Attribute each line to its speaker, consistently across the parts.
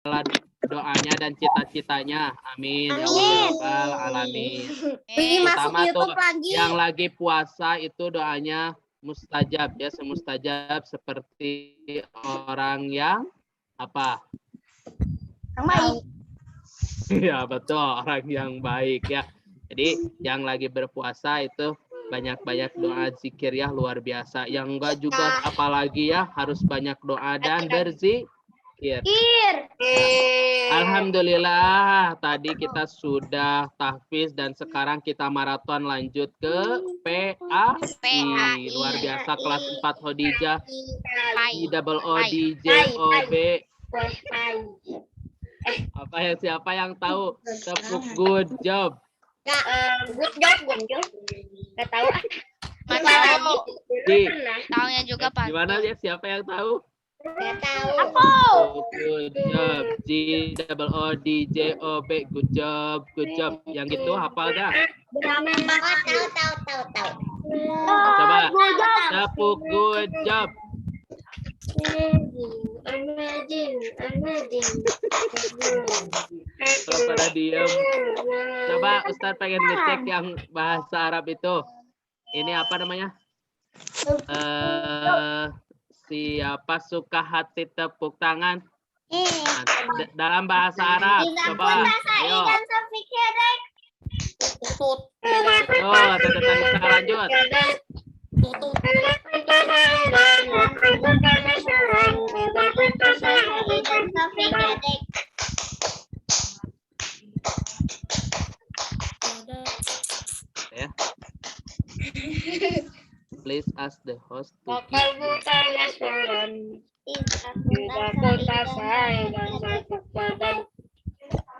Speaker 1: doanya dan cita-citanya. Amin. Ya
Speaker 2: Amin.
Speaker 1: Rabbal alamin.
Speaker 2: Ini masuk
Speaker 1: Pertama tuh
Speaker 2: YouTube lagi.
Speaker 1: yang lagi puasa itu doanya mustajab ya, semustajab seperti orang yang apa?
Speaker 2: Yang baik.
Speaker 1: Ya betul, orang yang baik ya. Jadi yang lagi berpuasa itu banyak-banyak doa zikir ya, luar biasa. Yang enggak juga apalagi ya, harus banyak doa dan berzikir. Alhamdulillah tadi kita sudah tahfiz dan sekarang kita maraton lanjut ke PAI. Luar biasa kelas 4 Khadijah. IOODJOB. Apa ya, siapa yang tahu? Tepuk good job.
Speaker 2: Good job. Gak tahu.
Speaker 3: Tahunya juga Pak.
Speaker 1: Gimana ya, siapa yang tahu?
Speaker 2: Gak tahu.
Speaker 1: Good job. GOODJOB. Good job. Good job. Yang gitu hafal dah.
Speaker 2: Tahu.
Speaker 1: Coba tepuk good job. Kalau pada diem. Coba Ustadz pengen ngecek yang bahasa Arab itu. Ini apa namanya? Siapa suka hati tepuk tangan? Dalam bahasa Arab. Coba. Ayo. Oh, Teteh bisa lanjut. Ya. Please ask the host to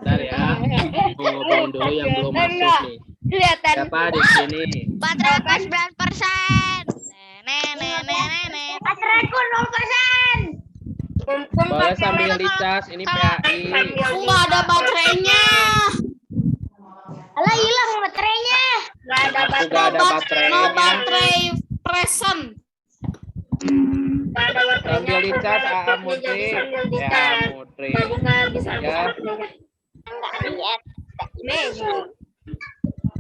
Speaker 1: Bentar ya. Ngomong dulu yang belum masuk nih. Siapa di sini?
Speaker 3: Baterai 9%.
Speaker 2: Bateraiku 0%.
Speaker 1: Boleh sambil dicas, ini PAI.
Speaker 2: Nggak ada baterainya. Alah, hilang baterainya.
Speaker 1: Aku gak ada baterainya.
Speaker 2: Baterai present.
Speaker 1: Sambil dicas, Mutri. Ya, Mutri. Ya.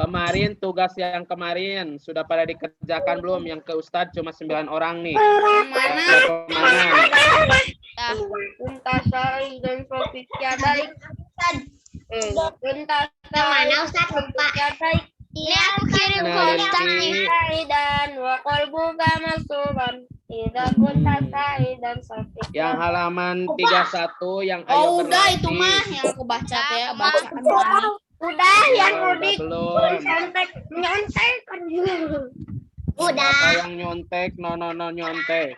Speaker 1: Kemarin tugas yang kemarin sudah pada dikerjakan belum? Yang ke Ustadz cuma 9 orang nih. Kemana?
Speaker 2: Kemana Ustadz lupa?
Speaker 3: Ini aku kirim ke Ustadz nih.
Speaker 1: Yang halaman 31 yang ayo
Speaker 2: Oh, udah
Speaker 1: berlatih.
Speaker 2: itu mah yang aku baca ya, bacakan. Udah, yang
Speaker 1: Udah belum.
Speaker 2: Udah.
Speaker 1: Apa yang nyontek? No nyontek.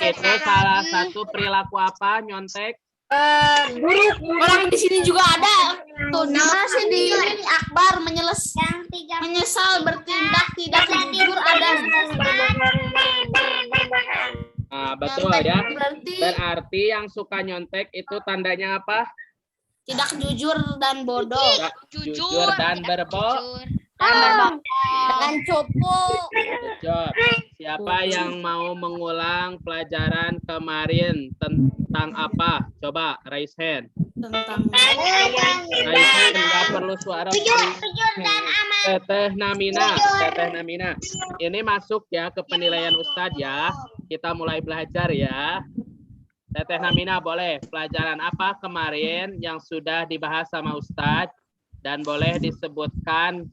Speaker 1: Itu salah satu perilaku apa? Nyontek?
Speaker 2: Buruk. Orang di sini juga ada. Tuh, nama sih di Akbar menyesal bertindak tidak jujur ada.
Speaker 1: Nah, betul ya. Berarti yang suka nyontek itu tandanya apa?
Speaker 2: Tidak jujur dan bodoh.
Speaker 1: Jujur dan berbohong.
Speaker 2: Dan cupu.
Speaker 1: Job. Siapa yang mau mengulang pelajaran kemarin tentang apa? Coba raise hand.
Speaker 2: Tentang
Speaker 1: Raise hand, nggak perlu suara.
Speaker 2: jujur dan aman.
Speaker 1: Teteh Namina. Ini masuk ya ke penilaian Ustadz ya. Kita mulai belajar ya. Teteh Namina boleh pelajaran apa kemarin yang sudah dibahas sama Ustadz dan boleh disebutkan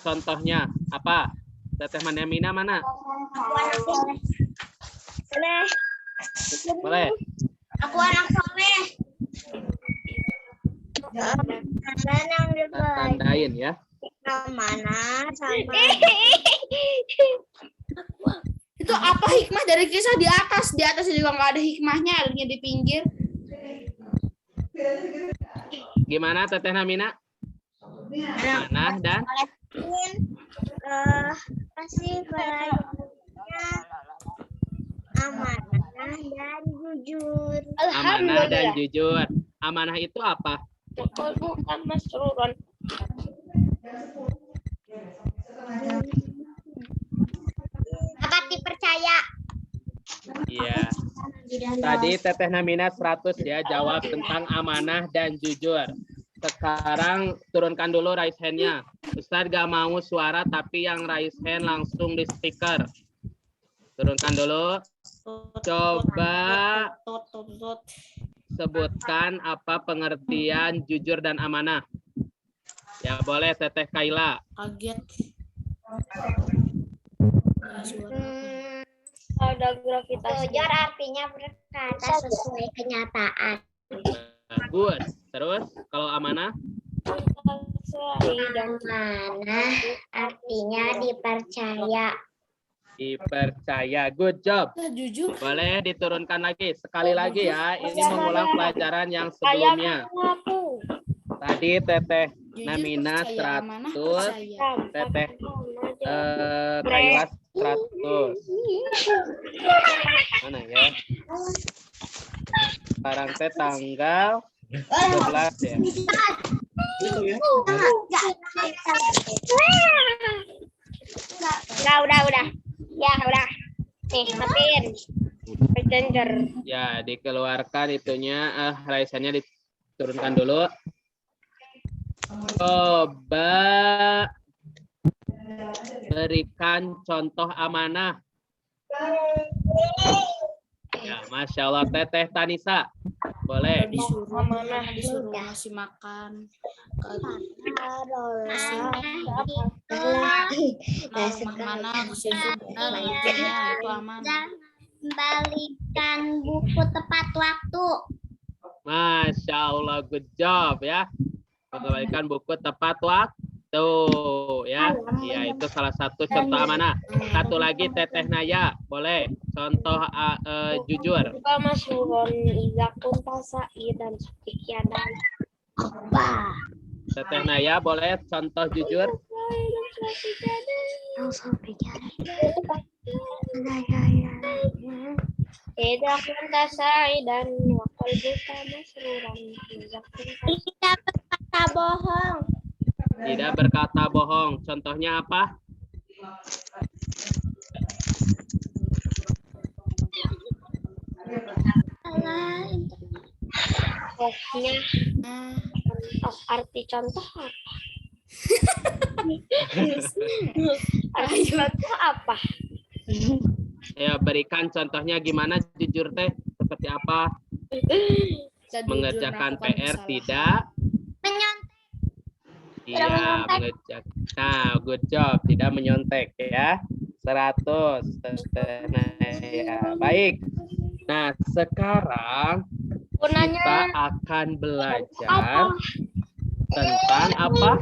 Speaker 1: contohnya apa? Teteh Namina mana? Boleh.
Speaker 2: Aku anak soleh.
Speaker 1: Tandain ya.
Speaker 2: Mana sama. Itu apa hikmah dari kisah di atas? Di atas juga nggak ada hikmahnya, adanya di pinggir.
Speaker 1: Gimana Teteh Namina? Mana dan?
Speaker 2: Kasih pelajarannya amanah dan jujur.
Speaker 1: Amanah dan jujur. Amanah itu apa?
Speaker 2: Bukan masruran. Dapat dipercaya.
Speaker 1: Iya. Tadi Teteh Namina 100 ya, jawab tentang amanah dan jujur. Sekarang turunkan dulu raise hand-nya. Ustadz gak mau suara, tapi yang raise hand langsung di speaker. Turunkan dulu. Coba sebutkan apa pengertian jujur dan amanah. Ya boleh Teteh Kaila.
Speaker 2: Kaget.
Speaker 3: Ada gravitasi.
Speaker 4: Jujur artinya berkata sesuai kenyataan.
Speaker 1: Bagus. Terus kalau amanah?
Speaker 4: Amanah artinya dipercaya.
Speaker 1: Dipercaya. Good job.
Speaker 2: Jujur.
Speaker 1: Boleh diturunkan lagi. Sekali lagi ya. Ini mengulang pelajaran yang sebelumnya. Tadi Teteh Namina 100. Teteh Kaila 100. Mana ya? Sekarang teh tanggal 12 ya.
Speaker 3: Udah. Ya, udah. Nih, matiin. Messenger.
Speaker 1: Ya, dikeluarkan itunya, raisannya diturunkan dulu. Coba berikan contoh amanah. Ya, Masya Allah, Teteh Tanisa. Boleh.
Speaker 2: Disuruh ngasih makan. Mana benar itu amanah.
Speaker 4: Kembalikan buku tepat waktu.
Speaker 1: Masya Allah, good job ya. Mengembalikan buku tepat waktu ya. Iya, itu salah satu contoh amanah. Satu lagi Teteh Naya, boleh. Contoh jujur. Teteh Naya, boleh contoh jujur.
Speaker 4: Tidak berkata bohong.
Speaker 1: Tidak berkata bohong. Contohnya apa?
Speaker 3: Arti contoh apa? Arti contoh apa?
Speaker 1: Ya, berikan contohnya gimana jujur teh? Seperti apa? Mengerjakan PR tidak? Iya, mengerjakan. Nah, good job. Tidak menyontek ya. 100. Ya, baik. Nah, sekarang kita akan belajar tentang apa?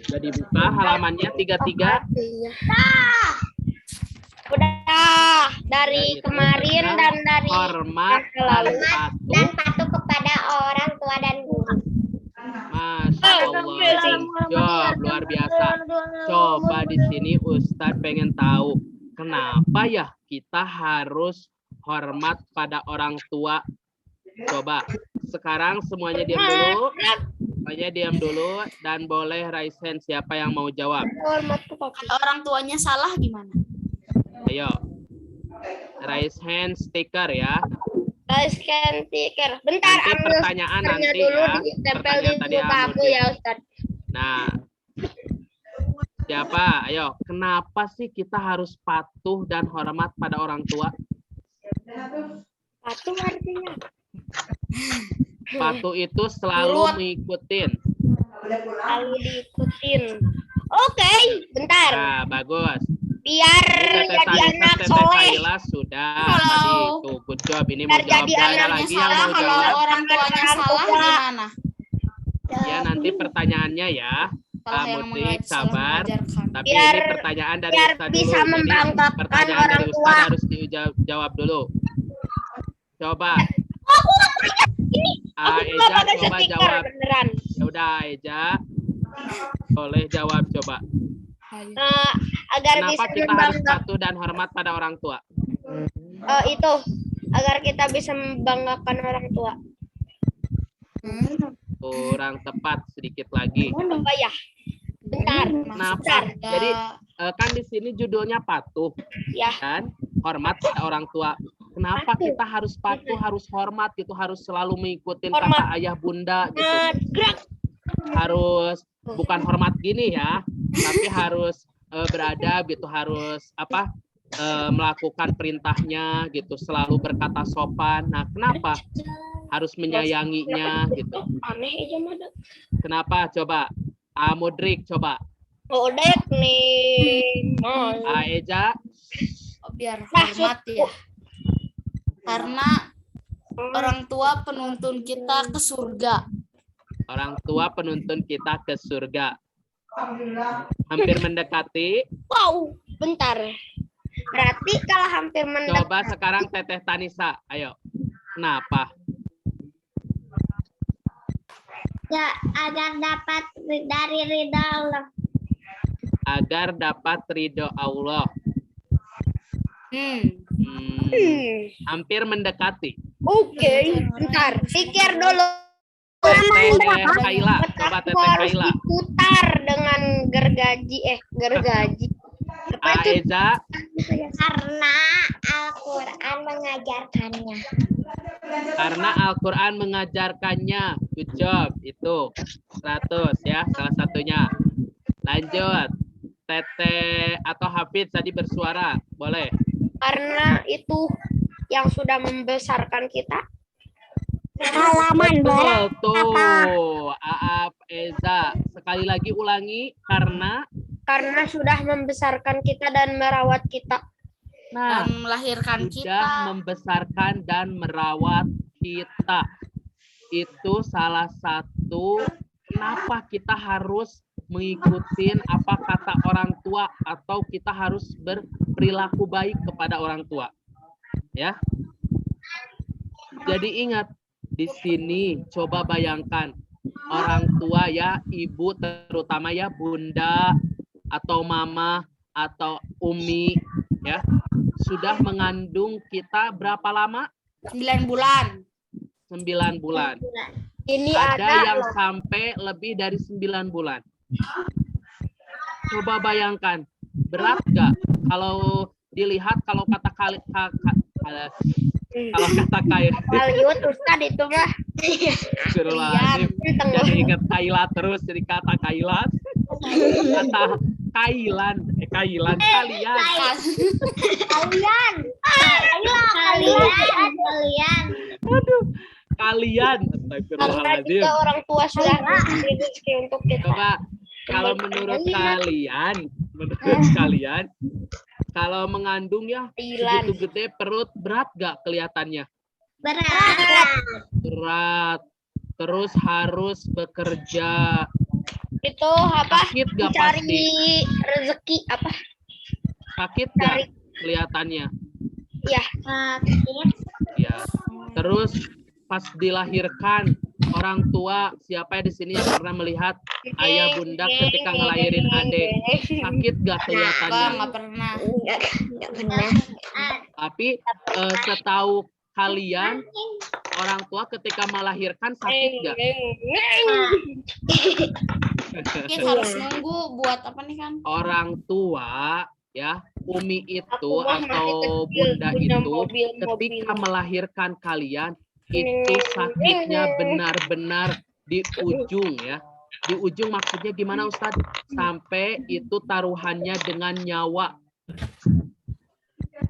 Speaker 1: Sudah dibuka halamannya 33.
Speaker 3: Udah dari kemarin dan dari
Speaker 1: hormat
Speaker 4: Dan patuh kepada orang tua dan guru.
Speaker 1: Masya Allah, job luar biasa. Coba di sini Ustadz pengen tahu kenapa ya kita harus hormat pada orang tua. Coba sekarang semuanya diam dulu. Semuanya diam dulu dan boleh raise hand siapa yang mau jawab.
Speaker 2: Kalau orang tuanya salah gimana?
Speaker 1: Ayo. Raise hand stiker ya.
Speaker 3: Raise hand stiker. Bentar,
Speaker 1: Nanti
Speaker 3: ambil
Speaker 1: pertanyaan nanti
Speaker 3: dulu
Speaker 1: ya.
Speaker 3: ditempel di
Speaker 1: Pertanyaan tadi
Speaker 3: muka aku
Speaker 1: ambil.
Speaker 3: ya, Ustaz.
Speaker 1: Nah, siapa? Ayo, kenapa sih kita harus patuh dan hormat pada orang tua?
Speaker 3: Patuh artinya.
Speaker 1: Patuh itu selalu mengikutin.
Speaker 3: Lalu diikutin. Oke, bentar.
Speaker 1: Nah, bagus.
Speaker 3: Biar
Speaker 1: Ini
Speaker 3: jadi anak
Speaker 1: Teteh
Speaker 3: soleh.
Speaker 1: Kaila sudah
Speaker 2: Kalau-
Speaker 1: tadi tuh good job. Ini mau
Speaker 3: Biar
Speaker 1: jawab
Speaker 3: jadi
Speaker 1: nggak ada
Speaker 3: anaknya
Speaker 1: lagi yang
Speaker 2: Salah
Speaker 1: mau
Speaker 2: kalau
Speaker 1: jawab.
Speaker 2: orang tuanya salah gimana?
Speaker 1: Ya nanti pertanyaannya ya.
Speaker 2: Kalau yang
Speaker 1: Muti,
Speaker 2: mengajar
Speaker 1: sabar.
Speaker 2: mengajarkan.
Speaker 1: Tapi
Speaker 3: Biar-
Speaker 1: ini pertanyaan dari
Speaker 3: biar
Speaker 1: Ustadz
Speaker 3: bisa
Speaker 1: dulu. Jadi
Speaker 3: membanggakan
Speaker 1: pertanyaan
Speaker 3: orang
Speaker 1: dari
Speaker 3: tua.
Speaker 1: Ustadz harus dijawab dulu. Coba.
Speaker 3: Aku
Speaker 1: Eja
Speaker 3: pakai
Speaker 1: coba
Speaker 3: stiker
Speaker 1: jawab.
Speaker 3: beneran.
Speaker 1: Ya udah Eja. Boleh jawab coba.
Speaker 3: Agar
Speaker 1: Kenapa
Speaker 3: bisa
Speaker 1: kita harus
Speaker 3: membanggakan
Speaker 1: patuh dan hormat pada orang tua?
Speaker 3: itu agar kita bisa membanggakan orang tua.
Speaker 1: Kurang tepat sedikit lagi.
Speaker 3: Apa ya? Bentar.
Speaker 1: Kenapa?
Speaker 2: Ya,
Speaker 1: Jadi kan di sini judulnya patuh,
Speaker 3: Ya.
Speaker 1: kan? Hormat pada orang tua. Kenapa kita harus patuh, harus hormat gitu, harus selalu mengikuti kata ayah bunda gitu. Harus bukan hormat gini ya, tapi harus beradab gitu, harus melakukan perintahnya gitu, selalu berkata sopan. Nah, kenapa harus menyayanginya gitu?
Speaker 3: Aneh aja mah.
Speaker 1: Kenapa? Coba Mudrik, coba.
Speaker 3: Odek nih.
Speaker 1: Eja.
Speaker 2: Biar hormat ya. Karena orang tua penuntun kita ke surga.
Speaker 1: Orang tua penuntun kita ke surga. Hampir mendekati.
Speaker 3: Wow, bentar. Berarti kalau hampir mendekati.
Speaker 1: Coba sekarang Teteh Tanisa, ayo. Kenapa?
Speaker 4: Ya, agar dapat dari ridha Allah.
Speaker 1: Agar dapat ridho Allah. Hampir mendekati.
Speaker 3: Oke, bentar. Pikir dulu.
Speaker 1: Teteh Kaila, coba Teteh
Speaker 3: Harus
Speaker 1: Kaila.
Speaker 3: diputar dengan gergaji.
Speaker 1: Eza,
Speaker 4: Karena Al-Quran mengajarkannya.
Speaker 1: karena Al-Quran mengajarkannya. Good job, itu 100 ya, salah satunya. Lanjut, Teteh atau Hafid tadi bersuara, boleh.
Speaker 3: Karena itu yang sudah membesarkan kita.
Speaker 4: Halaman
Speaker 1: Betul tuh, Aap, Eza. Sekali lagi ulangi, karena
Speaker 3: Sudah membesarkan kita dan merawat kita.
Speaker 1: nah
Speaker 2: Dan melahirkan
Speaker 1: sudah
Speaker 2: kita.
Speaker 1: membesarkan dan merawat kita. Itu salah satu kenapa kita harus mengikuti apa kata orang tua atau kita harus berperilaku baik kepada orang tua. Ya. Jadi ingat, di sini coba bayangkan orang tua ya, ibu terutama ya, bunda atau mama atau umi ya, sudah mengandung kita berapa lama?
Speaker 2: 9 bulan.
Speaker 1: 9 bulan.
Speaker 3: Ini
Speaker 1: Ada yang sampai lebih dari 9 bulan. Coba bayangkan, berat gak kalau dilihat, kalau kata kalian
Speaker 3: Kaliut Ustad itu mah.
Speaker 1: jadi ingat Kaila terus, jadi kata Kaila, kata kalian.
Speaker 4: Kalian.
Speaker 1: Aduh, kalian. Astagfirullahaladzim.
Speaker 3: Jika orang tua sudah memberi rezeki untuk kita.
Speaker 1: Coba kalau menurut kalian, kalau mengandung ya segitu gede perut, berat gak kelihatannya? Berat. Terus harus bekerja.
Speaker 3: Itu apa?
Speaker 1: Sakit gak
Speaker 3: Cari
Speaker 1: pasti?
Speaker 3: rezeki apa?
Speaker 1: Sakit gak kelihatannya?
Speaker 3: Ya.
Speaker 1: Ya. Terus pas dilahirkan, orang tua, siapa di sini yang pernah melihat ayah bunda ketika ngelahirin adik, sakit gak kelihatannya?
Speaker 2: Nggak pernah.
Speaker 3: Enggak benar.
Speaker 1: Tapi setahu kalian, orang tua ketika melahirkan sakit gak?
Speaker 2: Kita harus nunggu buat apa nih kan?
Speaker 1: Orang tua ya, umi itu atau bunda itu ketika melahirkan kalian itu sakitnya benar-benar di ujung ya. Di ujung maksudnya gimana Ustadz? Sampai itu taruhannya dengan nyawa.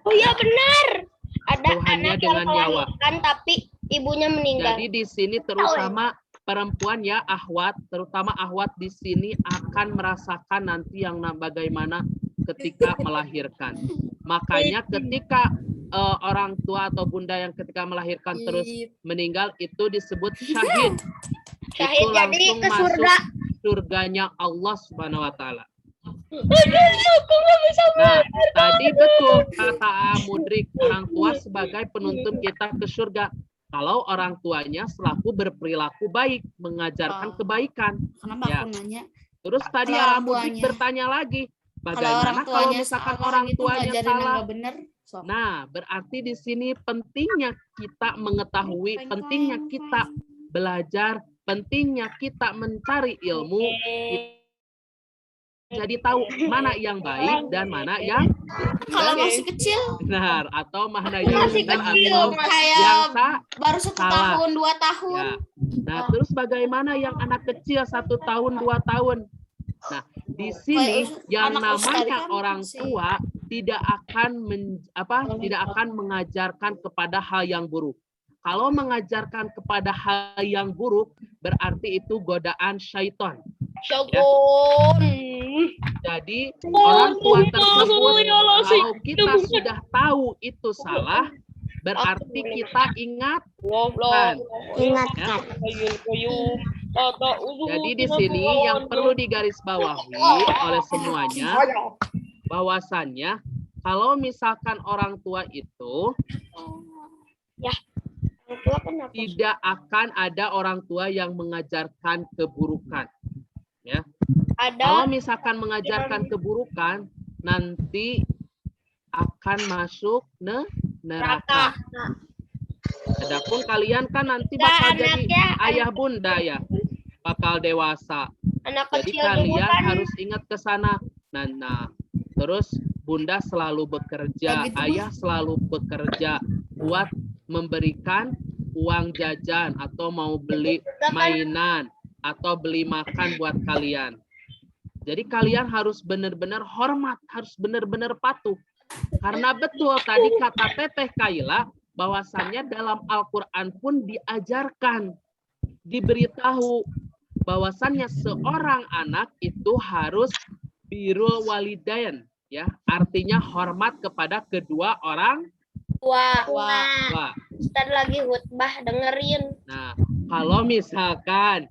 Speaker 3: Oh ya benar. Ada
Speaker 1: Taruhannya
Speaker 3: anak
Speaker 1: dengan
Speaker 3: yang
Speaker 1: nyawa.
Speaker 3: melahirkan tapi ibunya meninggal.
Speaker 1: Jadi di sini terutama perempuan ya, ahwat, terutama ahwat di sini akan merasakan nanti yang bagaimana ketika melahirkan. Makanya ketika orang tua atau bunda yang ketika melahirkan terus meninggal itu disebut syahid.
Speaker 3: Syahid
Speaker 1: Itu
Speaker 3: jadi
Speaker 1: langsung
Speaker 3: ke
Speaker 1: masuk
Speaker 3: surga.
Speaker 1: surganya Allah Subhanahu wa taala. Nah, tadi betul kata Mudrik, orang tua sebagai penuntun kita ke surga. Kalau orang tuanya selaku berperilaku baik, mengajarkan kebaikan.
Speaker 2: Kenapa
Speaker 1: Ya.
Speaker 2: aku nanya?
Speaker 1: Terus tadi
Speaker 2: Kalau orang
Speaker 1: Mudrik
Speaker 2: tuanya-
Speaker 1: bertanya lagi,
Speaker 2: Kalau
Speaker 1: bagaimana
Speaker 2: orang
Speaker 1: kalau
Speaker 2: tuanya
Speaker 1: misalkan
Speaker 2: salah
Speaker 1: orang
Speaker 2: gitu,
Speaker 1: tuanya
Speaker 2: ngajarin yang
Speaker 1: salah?
Speaker 2: nggak bener, sok.
Speaker 1: Nah, berarti di sini pentingnya kita mengetahui, pentingnya kita belajar, pentingnya kita mencari ilmu, jadi tahu mana yang baik dan mana yang
Speaker 2: Kalau masih kecil
Speaker 1: benar atau mana yang
Speaker 3: Masih
Speaker 1: benar
Speaker 3: kecil,
Speaker 1: atau
Speaker 2: kayak
Speaker 1: yang
Speaker 2: baru 1
Speaker 1: salah.
Speaker 2: tahun 2 tahun.
Speaker 1: Ya. Nah, terus bagaimana yang anak kecil 1 tahun 2 tahun? Nah, di sini yang
Speaker 2: Anak Ustaz
Speaker 1: namanya
Speaker 2: kan
Speaker 1: orang
Speaker 2: masih-
Speaker 1: tua tidak akan tidak akan mengajarkan kepada hal yang buruk. Kalau mengajarkan kepada hal yang buruk berarti itu godaan syaitan. Jadi orang tua tersebut kalau kita sudah tahu itu salah berarti kita ingatkan.
Speaker 3: Ingatkan.
Speaker 1: Jadi di sini yang perlu digarisbawahi oleh semuanya bahwasannya kalau misalkan orang tua itu tidak akan ada orang tua yang mengajarkan keburukan. Ya. Kalau misalkan mengajarkan keburukan nanti akan masuk neraka. Adapun kalian kan nanti bakal jadi ayah bunda ya, bakal dewasa.
Speaker 3: Anak
Speaker 1: Jadi
Speaker 3: kecil juga
Speaker 1: kalian
Speaker 3: kan
Speaker 1: harus ingat ke sana. Nah, terus bunda selalu bekerja, ayah selalu bekerja buat memberikan uang jajan atau mau beli mainan atau beli makan buat kalian. Jadi kalian harus benar-benar hormat, harus benar-benar patuh. Karena betul tadi kata Teteh Kaila bahwasannya dalam Al-Quran pun diajarkan, diberitahu bahwasannya seorang anak itu harus birrul walidain, ya, artinya hormat kepada kedua orang
Speaker 3: tua.
Speaker 1: tua.
Speaker 3: Ustaz lagi khutbah, dengerin.
Speaker 1: Nah, kalau misalkan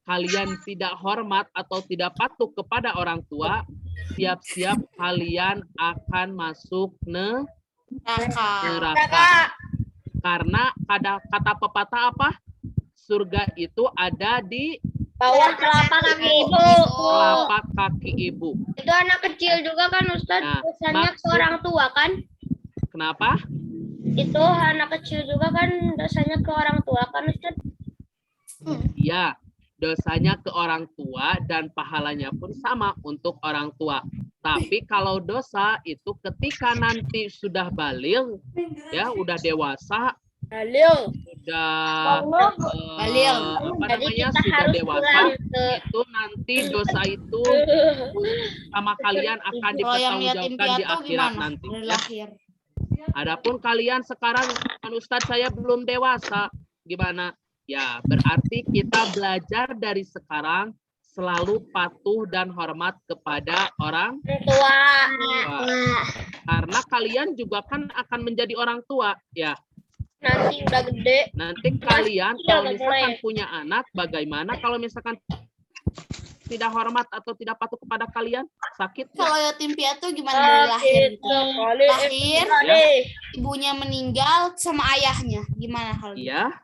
Speaker 1: kalian tidak hormat atau tidak patuh kepada orang tua, siap-siap kalian akan masuk neraka. Karena ada kata pepatah apa? Surga itu ada di
Speaker 3: Bawah telapak kaki ibu.
Speaker 1: telapak kaki ibu.
Speaker 3: Itu anak kecil juga kan Ustaz,
Speaker 1: Nah,
Speaker 3: dosanya ke
Speaker 1: maksud-
Speaker 3: orang tua kan?
Speaker 1: Kenapa?
Speaker 3: Itu anak kecil juga kan dosanya ke orang tua kan Ustaz?
Speaker 1: Iya, dosanya ke orang tua dan pahalanya pun sama untuk orang tua. Tapi kalau dosa itu ketika nanti sudah baligh, ya udah dewasa,
Speaker 3: Halil.
Speaker 1: sudah
Speaker 2: Baligh.
Speaker 1: apa
Speaker 3: Jadi
Speaker 1: namanya
Speaker 3: kita
Speaker 1: sudah
Speaker 3: harus
Speaker 1: dewasa,
Speaker 3: pulang ke
Speaker 1: itu nanti dosa itu sama kalian akan
Speaker 2: Kalau yang yatim
Speaker 1: dipertanggungjawabkan di
Speaker 2: piatu
Speaker 1: akhirat
Speaker 2: gimana?
Speaker 1: nanti.
Speaker 2: Udah
Speaker 1: Ya.
Speaker 2: lahir.
Speaker 1: Adapun kalian sekarang kan Ustadz saya belum dewasa, gimana? Ya, berarti kita belajar dari sekarang selalu patuh dan hormat kepada orang
Speaker 3: tua.
Speaker 1: tua. Karena kalian juga kan akan menjadi orang tua, ya.
Speaker 3: Nanti udah gede.
Speaker 1: Nanti kalian kalau misalkan punya anak, bagaimana kalau misalkan tidak hormat atau tidak patuh kepada kalian? Sakit ya?
Speaker 2: Kalau yatim piatu gimana dari lahir? Lahir,
Speaker 1: Ya.
Speaker 2: ibunya meninggal sama ayahnya. Gimana hal itu?
Speaker 1: Iya.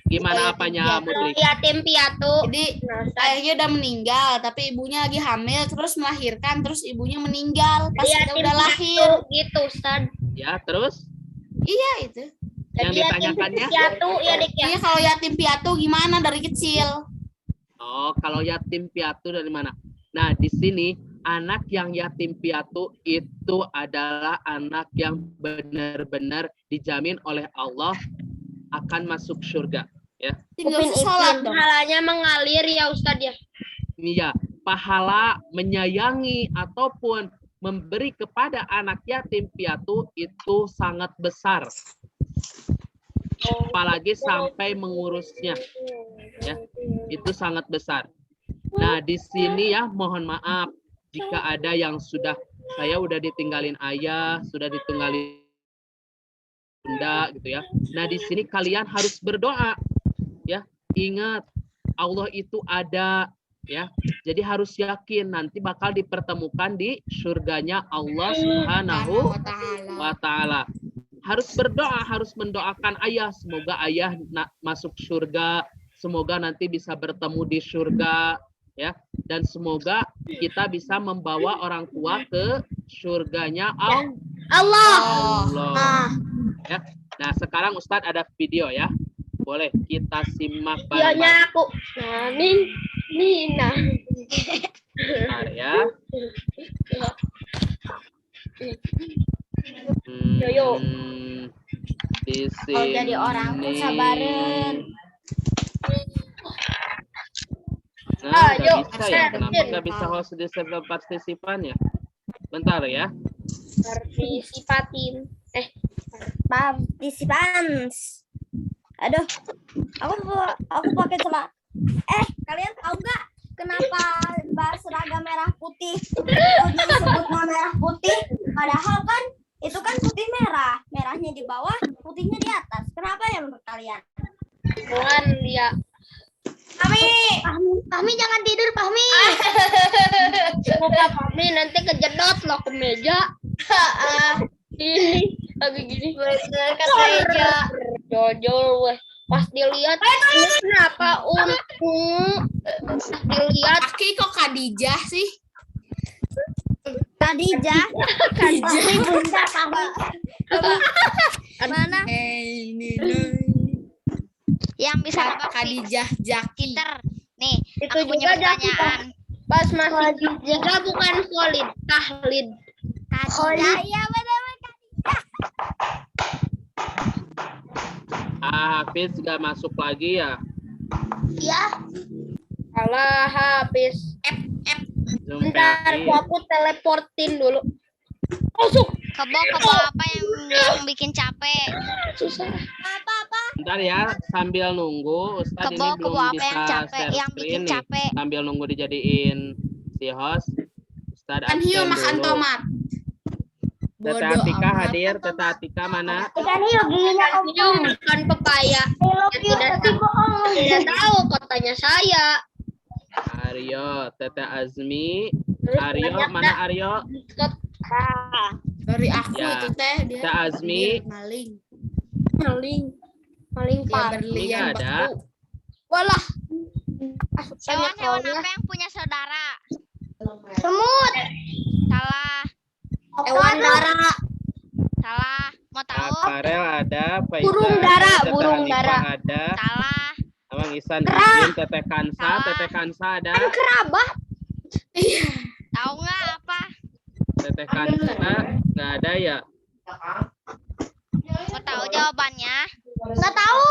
Speaker 1: Gimana apanya, Mudrik?
Speaker 3: Yatim piatu.
Speaker 2: Jadi ayahnya udah meninggal, tapi ibunya lagi hamil, terus melahirkan, terus ibunya meninggal pas kita
Speaker 3: Yatim
Speaker 2: udah
Speaker 3: piatu
Speaker 2: lahir.
Speaker 3: gitu Ustaz.
Speaker 1: Ya, terus
Speaker 2: Iya itu.
Speaker 1: yang
Speaker 3: Jadi yatim
Speaker 1: ditanyakannya?
Speaker 3: piatu ya Dik ya.
Speaker 2: Iya kalau yatim piatu gimana dari kecil?
Speaker 1: Oh, kalau yatim piatu dari mana? Nah, di sini anak yang yatim piatu itu adalah anak yang benar-benar dijamin oleh Allah akan masuk surga. Ya,
Speaker 2: Tinggal sholat dong.
Speaker 3: Pahalanya mengalir ya Ustaz ya.
Speaker 1: iya, pahala menyayangi ataupun memberi kepada anak yatim piatu itu sangat besar. Apalagi sampai mengurusnya, ya, itu sangat besar. Nah, di sini ya mohon maaf jika ada yang saya udah ditinggalin ayah, sudah ditinggalin bunda gitu ya. Nah, di sini kalian harus berdoa, ya. Ingat Allah itu ada, ya. Jadi harus yakin nanti bakal dipertemukan di surganya Allah Subhanahu wa Ta'ala. Harus berdoa, harus mendoakan ayah, semoga ayah masuk surga, semoga nanti bisa bertemu di surga, ya, dan semoga kita bisa membawa orang tua ke surganya
Speaker 3: Allah.
Speaker 1: Allah. Ya. Nah, sekarang Ustadz ada video ya, boleh kita simak
Speaker 3: Videonya aku. Nina.
Speaker 1: Bentar ya.
Speaker 3: Yoyo.
Speaker 1: Di sini.
Speaker 2: Kalau jadi orang tuh sabaran.
Speaker 1: Nah, nggak
Speaker 3: Ayo,
Speaker 1: bisa ya. Kenapa nggak bisa host di server partisipan ya? Bentar ya.
Speaker 3: Partisipatin.
Speaker 5: Participants. Aduh, aku pakai celana. Kalian tahu nggak kenapa seragam merah putih itu disebut merah putih? Padahal kan itu kan putih merah, merahnya di bawah, putihnya di atas. Kenapa ya menurut kalian?
Speaker 3: Bukan dia.
Speaker 2: Fahmi jangan tidur, Fahmi.
Speaker 3: Muka Fahmi nanti kejedot loh ke meja. Ini lagi gini.
Speaker 5: Bener kata Eja.
Speaker 3: Jojol weh. Pas dilihat ini kenapa ungu? Pas dilihat
Speaker 2: Aki kok Khadijah sih?
Speaker 5: Khadijah. Fahmi bunda Fahmi. Mana?
Speaker 4: Yang bisa nebak
Speaker 2: Khadijah Jaki.
Speaker 4: pinter. Nih,
Speaker 3: itu
Speaker 4: aku punya
Speaker 3: juga jadi
Speaker 4: pertanyaan.
Speaker 3: pas masih juga bukan solid, tahlid.
Speaker 5: Khadijah, iya benar.
Speaker 1: Hafiz nggak masuk lagi ya?
Speaker 5: Iya.
Speaker 3: Salah habis.
Speaker 1: Zoom
Speaker 3: Bentar,
Speaker 1: PI.
Speaker 3: aku teleportin dulu. Masuk.
Speaker 4: Kebo apa yang bikin capek?
Speaker 3: Susah.
Speaker 1: Bentar ya, sambil nunggu. Ustadz ini belum
Speaker 4: Kebo apa
Speaker 1: bisa
Speaker 4: yang capek?
Speaker 1: share
Speaker 4: Yang
Speaker 1: screen
Speaker 4: bikin
Speaker 1: nih.
Speaker 4: capek?
Speaker 1: Sambil nunggu dijadiin si host. Ustadz
Speaker 2: Kan hiu
Speaker 1: absen
Speaker 2: makan
Speaker 1: dulu.
Speaker 2: tomat.
Speaker 1: Teta
Speaker 2: Bodoh
Speaker 1: Atika
Speaker 2: amat.
Speaker 1: hadir. Teta Atika mana?
Speaker 5: Ikan hiu giginya
Speaker 3: Hiu makan pepaya. Tidak tahu katanya saya.
Speaker 1: Aryo, Teta Azmi. Aryo, mana Aryo?
Speaker 2: Dari aku
Speaker 1: Ya.
Speaker 2: itu teh dia.
Speaker 1: Teta Azmi.
Speaker 2: Maling.
Speaker 3: Maling
Speaker 2: Dia
Speaker 3: parah.
Speaker 2: berlian
Speaker 1: Nggak ada.
Speaker 2: beku.
Speaker 3: Walah.
Speaker 4: Hewan-hewan apa yang punya saudara?
Speaker 3: Semut.
Speaker 4: Salah.
Speaker 3: Hewan darat.
Speaker 4: Salah. Mau tahu?
Speaker 1: Farel ada. Faizal
Speaker 3: Burung
Speaker 1: ada,
Speaker 3: dara,
Speaker 1: Teta
Speaker 3: burung
Speaker 1: Hanifah
Speaker 3: dara.
Speaker 1: ada.
Speaker 4: Salah.
Speaker 1: Abang Isan izin. Teteh Kansa.
Speaker 4: Salah.
Speaker 1: Teteh Kansa ada.
Speaker 3: Kerabat.
Speaker 4: Tahu nggak apa?
Speaker 1: Teteh Kansa nggak ada ya?
Speaker 4: Mau tahu jawabannya?
Speaker 3: Nggak tahu.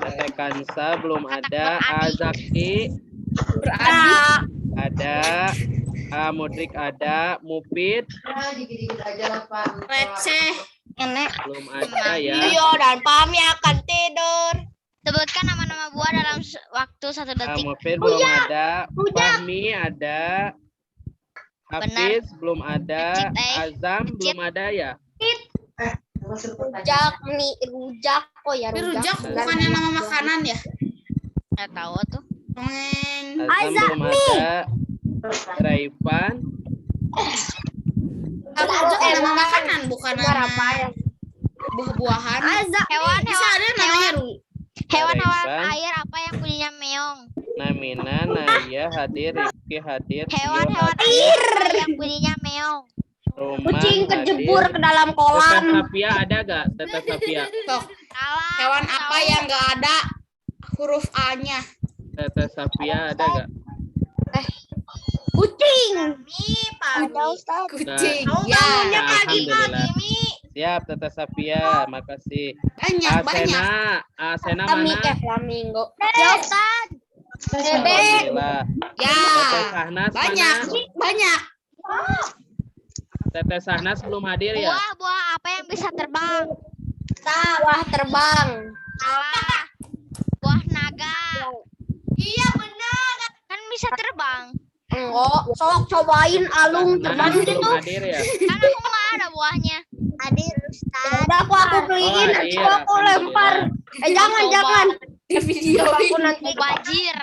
Speaker 1: Teteh Kansa belum
Speaker 4: Kata
Speaker 1: ada.
Speaker 4: beradik.
Speaker 1: Azaki
Speaker 2: Beradik.
Speaker 1: ada. Mudrik ada. Mufid
Speaker 2: Receh.
Speaker 1: belum ada ya.
Speaker 3: Iyo dan Pami akan tidur.
Speaker 4: Sebutkan nama-nama buah dalam waktu 1 detik.
Speaker 1: Mufid belum ada. Fahmi ada. Hafiz belum ada. Azam belum ada ya.
Speaker 3: Rujak. Oh ya
Speaker 2: Tapi
Speaker 3: rujak.
Speaker 2: rujak bukannya nama makanan ya?
Speaker 4: Nggak tahu tuh.
Speaker 2: Dongeng.
Speaker 1: Azam belum ada. Raifan
Speaker 2: Rujak nama makanan bukan nama
Speaker 3: ya?
Speaker 2: buah-buahan.
Speaker 4: Hewan
Speaker 2: Bisa ada namanya
Speaker 4: hewan
Speaker 1: Raipan.
Speaker 4: air apa yang bunyinya meong?
Speaker 1: Namina Naya hadir. Rifki hadir. Tio
Speaker 4: Hewan
Speaker 1: hadir,
Speaker 4: air apa yang bunyinya meong?
Speaker 1: Roman
Speaker 3: Kucing kejebur
Speaker 1: hadir.
Speaker 3: ke dalam
Speaker 1: Teteh
Speaker 3: kolam.
Speaker 1: Safia ada gak? Teteh Safia.
Speaker 2: Tuh,
Speaker 4: Salah.
Speaker 2: hewan
Speaker 4: Mau
Speaker 2: apa
Speaker 4: tahu?
Speaker 2: yang enggak ada huruf A-nya?
Speaker 1: Teteh Safia ada gak?
Speaker 3: Kucing.
Speaker 2: Kucing.
Speaker 1: Nah,
Speaker 2: Ya.
Speaker 1: Alhamdulillah. Siap Teteh Safia, makasih.
Speaker 2: Banyak.
Speaker 1: Asena
Speaker 3: Kami
Speaker 1: mana?
Speaker 3: flamingo.
Speaker 1: Alhamdulillah.
Speaker 2: Ya.
Speaker 1: Teteh Sahnas
Speaker 2: Banyak.
Speaker 1: mana?
Speaker 2: Banyak.
Speaker 1: Teteh Sahnas belum hadir ya?
Speaker 4: Buah apa yang bisa terbang?
Speaker 3: Wah terbang.
Speaker 4: Salah. Buah naga.
Speaker 2: Iya benar.
Speaker 4: Kan bisa terbang.
Speaker 3: Enggak, sok cobain alung terbang
Speaker 1: Sahnas
Speaker 3: gitu.
Speaker 1: belum hadir ya?
Speaker 4: Kan aku nggak ada buahnya.
Speaker 3: Hadir Ustaz. Udah aku beliin,
Speaker 1: Oh, hadir,
Speaker 3: aku lempar. Jangan.
Speaker 2: Video
Speaker 3: Aku nanti
Speaker 4: Mubazir.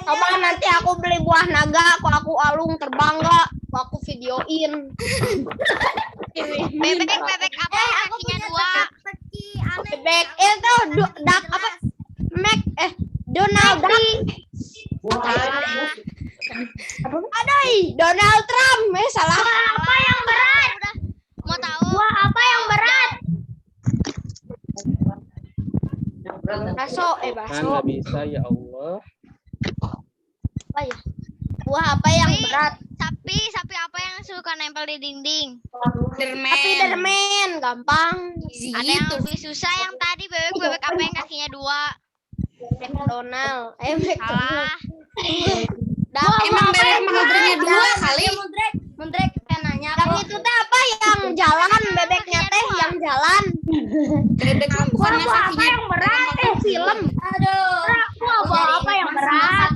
Speaker 3: coba nanti aku beli buah naga, aku alung terbang enggak? Aku videoin.
Speaker 4: Bebek apa yang kakinya 2?
Speaker 3: Bebek itu dak apa? Donald Trump.
Speaker 4: Salah.
Speaker 3: Donald Trump. Salah.
Speaker 4: Apa yang berat? Udah. Mau tahu?
Speaker 3: Buah apa yang berat? Baso,
Speaker 1: Kan
Speaker 3: baso.
Speaker 1: nggak bisa ya Allah.
Speaker 3: Buah apa yang berat?
Speaker 4: Sapi apa yang
Speaker 6: suka nempel di dinding?
Speaker 3: Spiderman gampang.
Speaker 6: Ada yang lebih susah yang tadi bebek apa yang kakinya 2?
Speaker 3: McDonald.
Speaker 6: Salah.
Speaker 2: Emang bebek kakinya 2 kali.
Speaker 5: Mundrek nanya
Speaker 3: Yang itu teh apa yang jalan bebeknya teh yang jalan.
Speaker 2: Bebek kan bukannya kakinya
Speaker 3: yang berat film.
Speaker 5: aduh.
Speaker 3: Apa yang berat?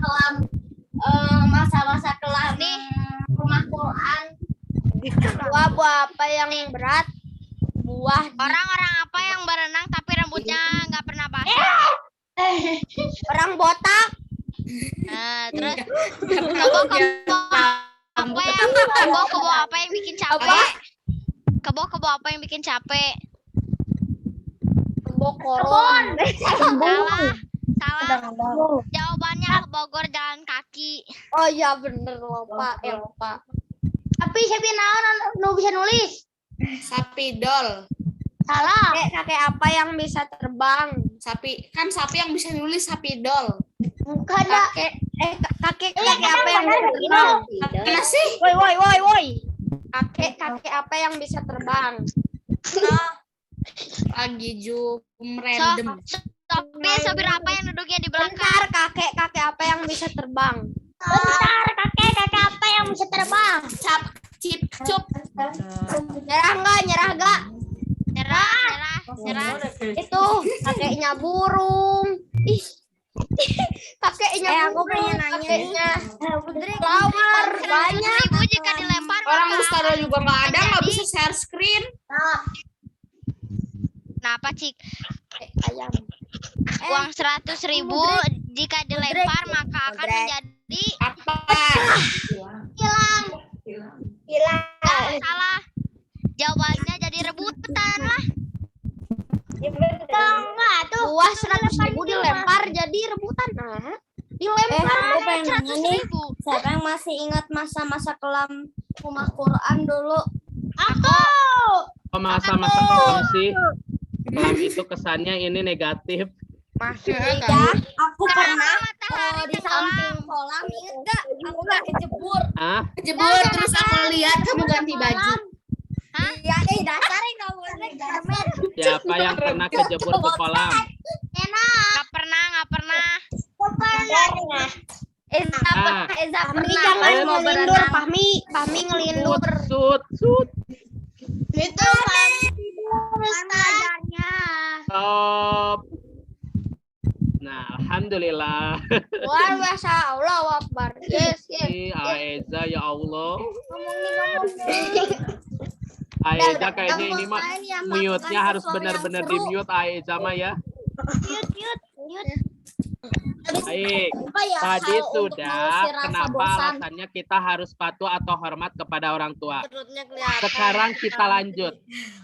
Speaker 5: Masa-masa kelam
Speaker 6: Nih.
Speaker 5: rumah Quran.
Speaker 3: Buah apa yang berat? Buah
Speaker 6: Orang-orang apa yang berenang tapi rambutnya nggak pernah basah?
Speaker 3: orang botak.
Speaker 6: Nah, terus kebo apa yang bikin capek? Kebo apa yang bikin capek?
Speaker 3: Bokoron.
Speaker 6: Salah. Jawabannya ke Bogor jalan kaki.
Speaker 3: Oh iya bener lupa. Lupa.
Speaker 5: Tapi siapa nu bisa nulis?
Speaker 2: Sapidol.
Speaker 5: Salah.
Speaker 3: Kakek apa yang bisa terbang?
Speaker 2: Sapi yang bisa nulis sapidol.
Speaker 5: Bukan dah.
Speaker 3: Kakek apa yang bisa terbang?
Speaker 2: Mana sih?
Speaker 3: Woi. Kakek apa yang bisa terbang?
Speaker 2: Lagi zoom random.
Speaker 6: Sopir apa yang duduknya di belakang?
Speaker 3: Bentar, kakek apa yang bisa terbang?
Speaker 5: Bentar, kakek apa yang bisa terbang?
Speaker 2: Cip cup.
Speaker 3: Nyerah gak?
Speaker 6: Nyerah.
Speaker 3: Itu kakeknya burung. Ih. Kakeknya
Speaker 5: aku pengen nanya
Speaker 3: kakeknya flower banyak.
Speaker 6: 100.000 jika dilempar
Speaker 2: Orang
Speaker 6: maka
Speaker 2: Ustadzah juga nggak ada, nggak
Speaker 6: jadi.
Speaker 2: bisa share screen.
Speaker 6: Kenapa, Cik?
Speaker 3: Ayam.
Speaker 6: Uang 100.000 jika dilempar maka akan menjadi
Speaker 2: Apa?
Speaker 3: Hilang.
Speaker 6: salah. Jawabannya jadi rebutan lah.
Speaker 3: Enggak tuh. Buah 100.000 dilempar jadi rebutan. Dilempar.
Speaker 5: Aku pengen nanya nih,
Speaker 6: 100.000.
Speaker 5: siapa yang masih ingat masa-masa kelam rumah Quran dulu?
Speaker 1: Masa-masa kelam sih. Kelam itu kesannya ini negatif.
Speaker 3: Masih
Speaker 2: Ya,
Speaker 5: Aku pernah
Speaker 6: Matahari
Speaker 5: di samping kolam, inget gak? Aku gak kejebur.
Speaker 1: Ah,
Speaker 2: Kejebur terus aku lihat kamu ganti baju.
Speaker 5: Iya, dasarin kamu Carmen.
Speaker 1: siapa yang pernah kejebur ke kolam?
Speaker 6: Nggak pernah.
Speaker 1: Ah,
Speaker 3: Pahmi jangan ngelindur, Pahmi ngelindur.
Speaker 1: sut.
Speaker 3: Itu
Speaker 1: Stop. Nah, alhamdulillah.
Speaker 3: luar biasa. Allahu Akbar. Yes.
Speaker 1: Aiza ya Allah. Aiza kayaknya ini mah mute-nya harus benar-benar di mute Aiza mah ya. Baik. Tadi sudah kenapa alasannya kita harus patuh atau hormat kepada orang tua. Sekarang kita lanjut.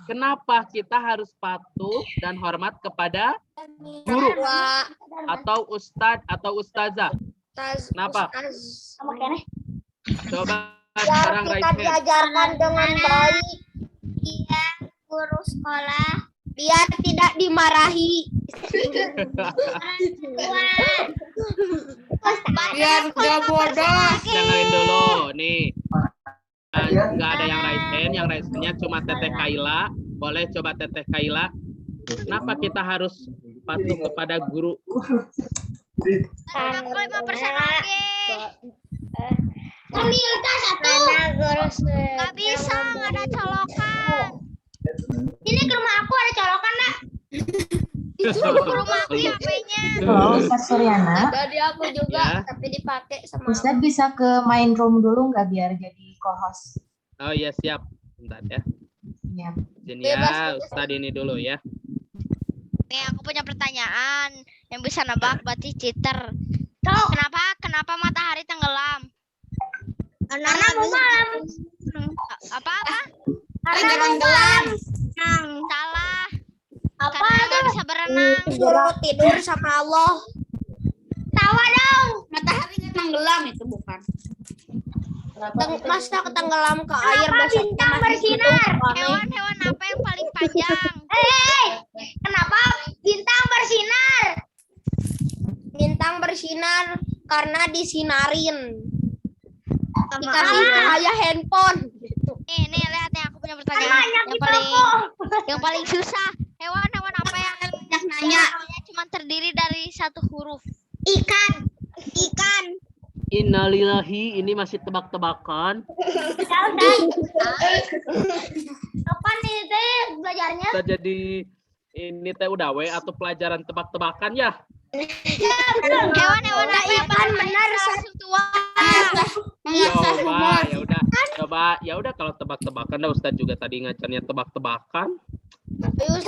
Speaker 1: Kenapa kita harus patuh dan hormat kepada guru atau ustadz atau ustazah? Kenapa? Coba sekarang raise hand.
Speaker 3: Diajarkan dengan baik.
Speaker 5: Iya, guru sekolah.
Speaker 3: Biar tidak dimarahi.
Speaker 2: Biar gak bodoh.
Speaker 1: Dengerin dulu nih. Nggak ada yang raise hand, yang raise hand-nya cuma Teteh Kaila. Boleh coba Teteh Kaila. Kenapa kita harus patuh kepada guru?
Speaker 6: Aku 5% lagi.
Speaker 5: Karena guru
Speaker 6: Nggak bisa, nggak ada colokan.
Speaker 5: Ini ke rumah aku ada colokan, Nak.
Speaker 6: Ke rumah aku HP-nya.
Speaker 7: Halo Ustaz Suryana,
Speaker 3: Tadi aku juga,
Speaker 1: Ya.
Speaker 3: tapi dipakai sama
Speaker 7: Ustaz bisa ke main room dulu nggak biar jadi co-host?
Speaker 1: Oh iya siap. Bentar ya.
Speaker 7: Ya.
Speaker 1: Sini
Speaker 3: Bebas,
Speaker 1: ya,
Speaker 3: bebas.
Speaker 1: Ustadz ini dulu ya.
Speaker 6: Nih aku punya pertanyaan yang bisa nebak berarti cheater. Kenapa matahari tenggelam?
Speaker 5: Karena malam.
Speaker 6: Apa?
Speaker 5: Karena malam.
Speaker 6: Salah.
Speaker 5: Apa
Speaker 6: Karena nggak bisa berenang.
Speaker 3: Suruh tidur sama Allah.
Speaker 5: Tawa dong.
Speaker 2: Matahari nggak tenggelam itu bukan.
Speaker 3: Masa ketenggelam ke air
Speaker 5: Kenapa
Speaker 3: besoknya
Speaker 5: bintang
Speaker 3: masih
Speaker 5: bersinar?
Speaker 3: hidup? Aneh.
Speaker 6: Hewan apa yang paling panjang?
Speaker 5: Kenapa bintang bersinar?
Speaker 3: Bintang bersinar karena disinarin.
Speaker 5: Sama
Speaker 3: Dikasih cahaya handphone.
Speaker 6: yang paling susah. Hewan apa yang
Speaker 2: Nanya.
Speaker 6: namanya cuma terdiri dari satu huruf?
Speaker 4: Ikan.
Speaker 1: Innalillahi, ini masih tebak-tebakan.
Speaker 3: Kapan nih teh belajarnya?
Speaker 1: Kita jadi ini teh udah atau pelajaran tebak-tebakan ya?
Speaker 6: Hewan apa yang paling benar langsung tua?
Speaker 1: Ya udah kalau tebak-tebakan dah Ustadz juga tadi ngajarnya tebak-tebakan.
Speaker 6: Hewan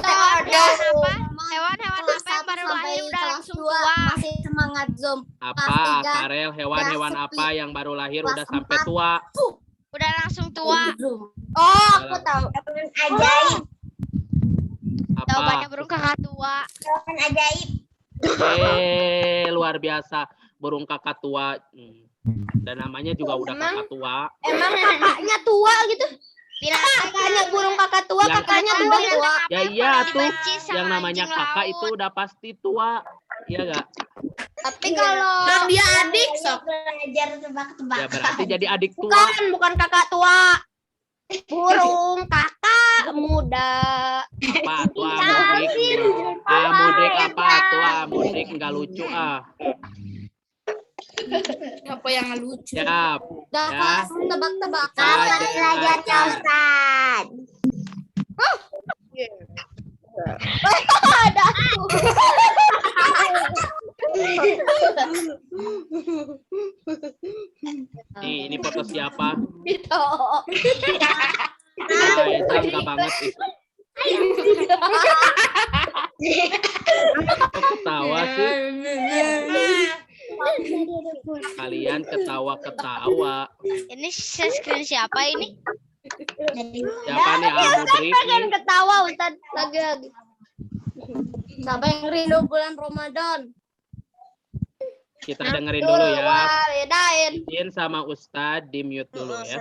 Speaker 6: apa yang baru lahir udah langsung tua?
Speaker 3: Masih semangat Zoom.
Speaker 1: Apa Karel, hewan apa yang baru lahir udah sampai tua?
Speaker 6: Udah langsung tua.
Speaker 3: Oh, aku tahu.
Speaker 4: Hewan ajaib.
Speaker 6: Jawabannya
Speaker 1: Apa?
Speaker 6: burung kakak tua.
Speaker 4: Hewan ajaib.
Speaker 1: Luar biasa, burung kakak tua. Dan namanya juga udah kakak tua.
Speaker 3: Emang kakaknya tua gitu? Kakaknya burung kakak tua,
Speaker 1: Yang-
Speaker 3: kakaknya belum tua.
Speaker 1: Ya iya tuh, yang namanya kakak itu udah pasti tua. Iya gak?
Speaker 3: Tapi kalau
Speaker 2: Dia adik sok.
Speaker 4: Belajar tebak-tebakan.
Speaker 1: Ya berarti jadi adik tua.
Speaker 3: bukan kakak tua. Burung kakak muda.
Speaker 1: Apa tua mudik? Mudik apa tua mudik nggak lucu ah.
Speaker 2: Apa yang lucu?
Speaker 1: Siap.
Speaker 3: Udah
Speaker 1: Ya.
Speaker 3: kelas tebak-tebakan.
Speaker 1: Kita
Speaker 4: Belajarnya
Speaker 1: dengarkan.
Speaker 4: Ustaz.
Speaker 3: Ada aku.
Speaker 1: Ini foto siapa?
Speaker 3: Itu.
Speaker 1: Itu enggak banget sih. Kok ketawa sih? Kalian ketawa-ketawa.
Speaker 6: Ini screen siapa ini?
Speaker 1: Siapa nih Al-Mudrik
Speaker 3: Pengen
Speaker 1: nih?
Speaker 3: ketawa Ustaz lagi. Sampai yang rindu bulan Ramadan.
Speaker 1: Kita dengerin dulu ya.
Speaker 3: Walidain.
Speaker 1: Izin sama Ustadz di mute dulu ya.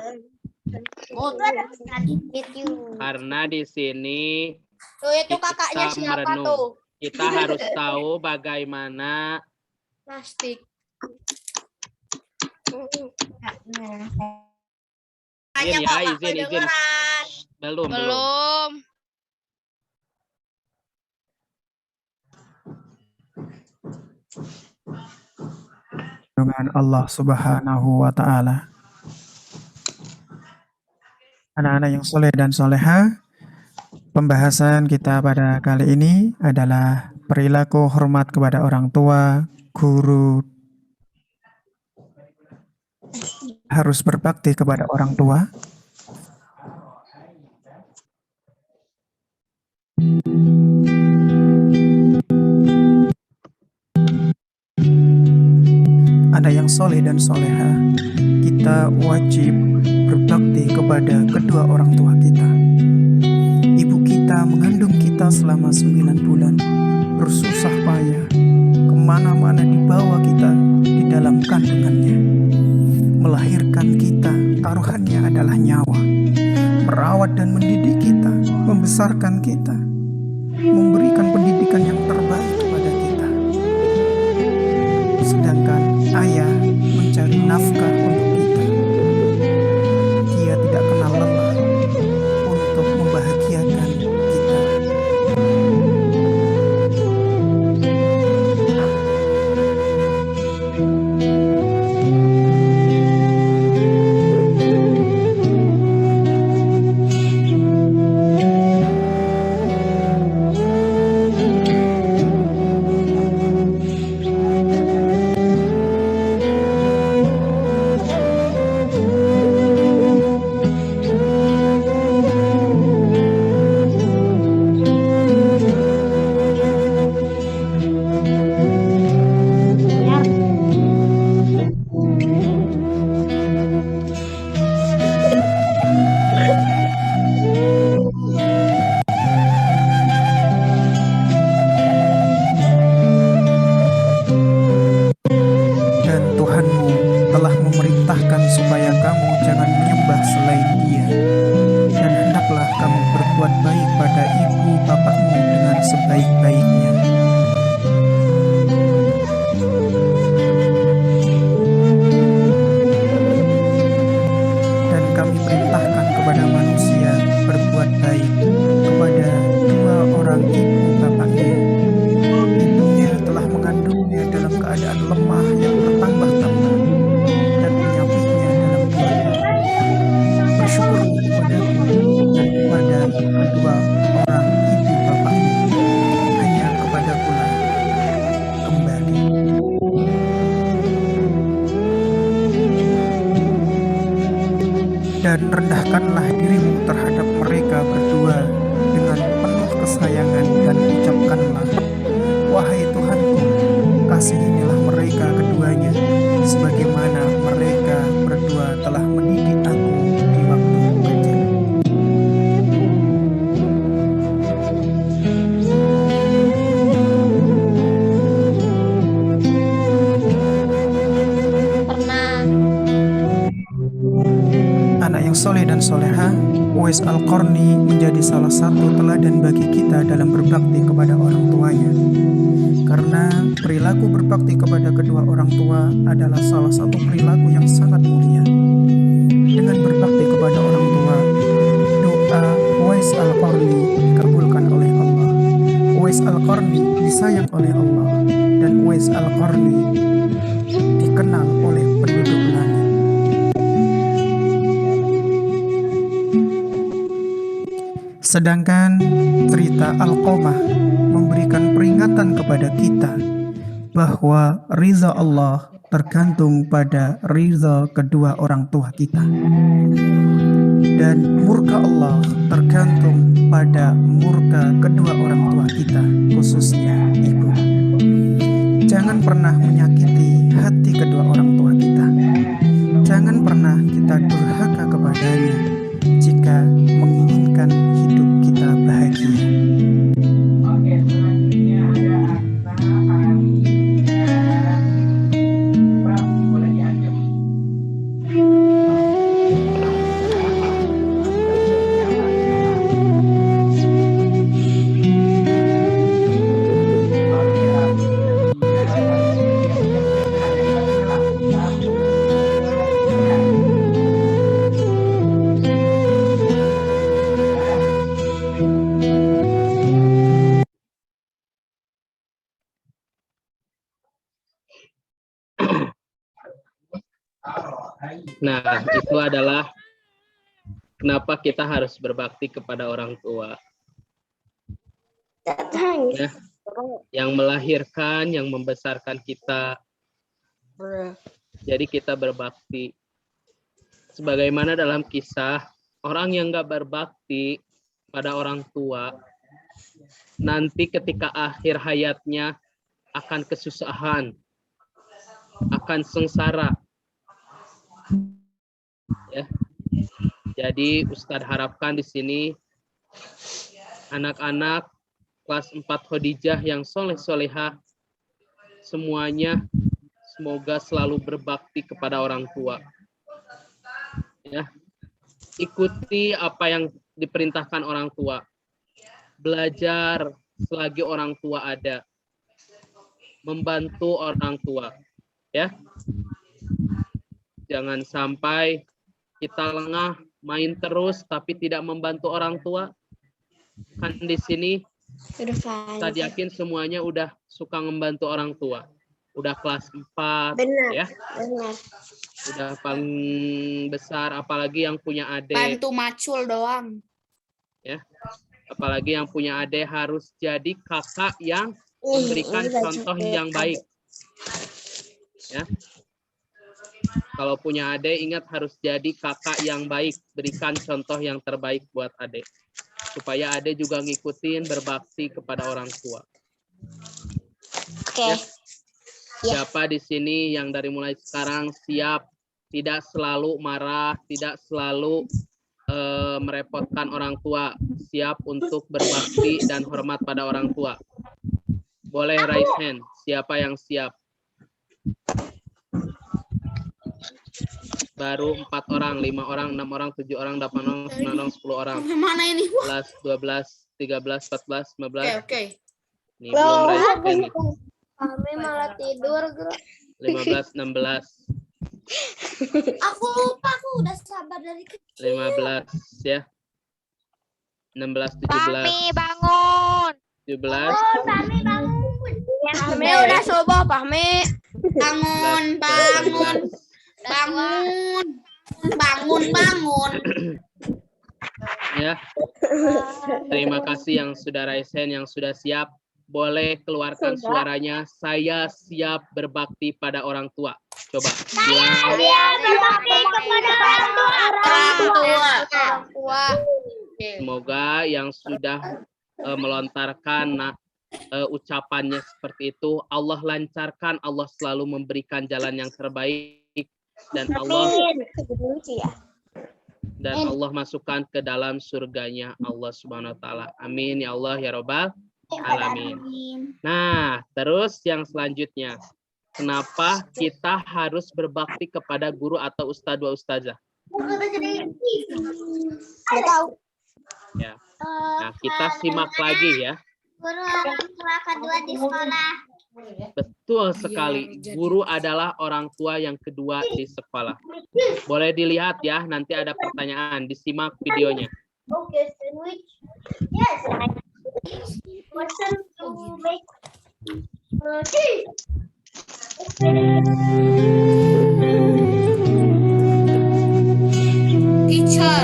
Speaker 1: Karena di sini
Speaker 3: Tuh itu kakaknya
Speaker 1: kita
Speaker 3: siapa
Speaker 1: merenung.
Speaker 3: tuh?
Speaker 1: Kita harus tahu bagaimana
Speaker 3: Plastik.
Speaker 1: izin ya, izin. Belum.
Speaker 6: Belum.
Speaker 8: Dengan Allah Subhanahu wa Ta'ala. Anak-anak yang soleh dan soleha, pembahasan kita pada kali ini adalah perilaku hormat kepada orang tua, guru, harus berbakti kepada orang tua. Anak yang soleh dan soleha, kita wajib berbakti kepada kedua orang tua kita. Ibu kita mengandung kita selama 9 bulan, bersusah payah, kemana-mana dibawa kita di dalam kandungannya. Melahirkan kita, taruhannya adalah nyawa. Merawat dan mendidik kita, membesarkan kita, memberikan pendidikan yang terbaik kepada kita. Sedangkan ayah mencari nafkah untuk kita. Dia tidak kenal lelah untuk membahagiakan kita. soleha, Uwais Al-Qarni menjadi salah satu teladan bagi kita dalam berbakti kepada orang tuanya. Karena perilaku berbakti kepada kedua orang tua adalah salah satu perilaku yang sangat mulia. Dengan berbakti kepada orang tua, doa Uwais Al-Qarni dikabulkan oleh Allah. Uwais Al-Qarni disayang oleh Allah, dan Uwais Al-Qarni dikenal oleh penduduk langit. Sedangkan cerita Al-Qamah memberikan peringatan kepada kita bahwa ridha Allah tergantung pada ridha kedua orang tua kita, dan murka Allah tergantung pada murka kedua orang tua kita, khususnya ibu. Jangan pernah menyakiti hati kedua orang tua kita. Jangan pernah kita durhaka kepadanya jika menginginkan hidup kita bahagia.
Speaker 1: Oke, selanjutnya ada boleh diajak. Nah, itu adalah kenapa kita harus berbakti kepada orang tua. Ya, yang melahirkan, yang membesarkan kita. Jadi kita berbakti. Sebagaimana dalam kisah, orang yang nggak berbakti pada orang tua, nanti ketika akhir hayatnya akan kesusahan, akan sengsara. Ya. Jadi Ustadz harapkan di sini anak-anak kelas 4 Khadijah yang soleh-solehah semuanya semoga selalu berbakti kepada orang tua. Ya. Ikuti apa yang diperintahkan orang tua. Belajar selagi orang tua ada. Membantu orang tua. Ya. Jangan sampai kita lengah, main terus, tapi tidak membantu orang tua. Kan di sini, saya yakin semuanya udah suka membantu orang tua. Udah kelas 4,
Speaker 3: Benar.
Speaker 1: ya.
Speaker 3: Benar.
Speaker 1: Udah paling besar, apalagi yang punya adik.
Speaker 2: Bantu macul doang.
Speaker 1: Ya. Apalagi yang punya adik harus jadi kakak yang memberikan contoh yang baik. Ya. Kalau punya adik, ingat harus jadi kakak yang baik. Berikan contoh yang terbaik buat adik. Supaya adik juga ngikutin berbakti kepada orang tua.
Speaker 3: Oke.
Speaker 1: Ya. Siapa di sini yang dari mulai sekarang siap, tidak selalu marah, tidak selalu merepotkan orang tua. Siap untuk berbakti dan hormat pada orang tua. Boleh raise hand. Siapa yang siap? Baru 4 orang, 5 orang, 6 orang, 7 orang, 8 orang, 9 orang, 10 orang.
Speaker 2: Mana ini?
Speaker 1: 11, 12, 13, 14, 15.
Speaker 2: Oke.
Speaker 1: Nih, belum raise hand nih.
Speaker 3: Kami malah tidur, Bro.
Speaker 1: 15, 16.
Speaker 5: Aku lupa, aku udah sabar dari kecil.
Speaker 1: 15 ya. 16, 17.
Speaker 6: Fahmi bangun.
Speaker 1: 17.
Speaker 3: Fahmi udah subuh, Fahmi.
Speaker 2: Bangun, bangun. Bangun. Bangun, bangun.
Speaker 1: Ya. Terima kasih yang sudah raise hand, yang sudah siap. Boleh keluarkan suaranya. Saya siap berbakti pada orang tua. Coba.
Speaker 3: Berbakti kepada orang tua.
Speaker 1: Semoga yang sudah melontarkan ucapannya seperti itu, Allah lancarkan, Allah selalu memberikan jalan yang terbaik, dan Allah masukkan ke dalam surganya Allah Subhanahu wa taala. Amin ya Allah ya Rabbal alamin. Nah, terus yang selanjutnya, kenapa kita harus berbakti kepada guru atau ustadz wa ustazah?
Speaker 5: Nggak tahu.
Speaker 1: Ya. Nah, kita simak lagi ya.
Speaker 4: Guru orang tua kedua di sekolah.
Speaker 1: Betul sekali. Guru adalah orang tua yang kedua di sekolah. Boleh dilihat ya, nanti ada pertanyaan. Disimak videonya.
Speaker 5: Okay, sandwich. Yes. Person to make. Okay.
Speaker 2: Teacher.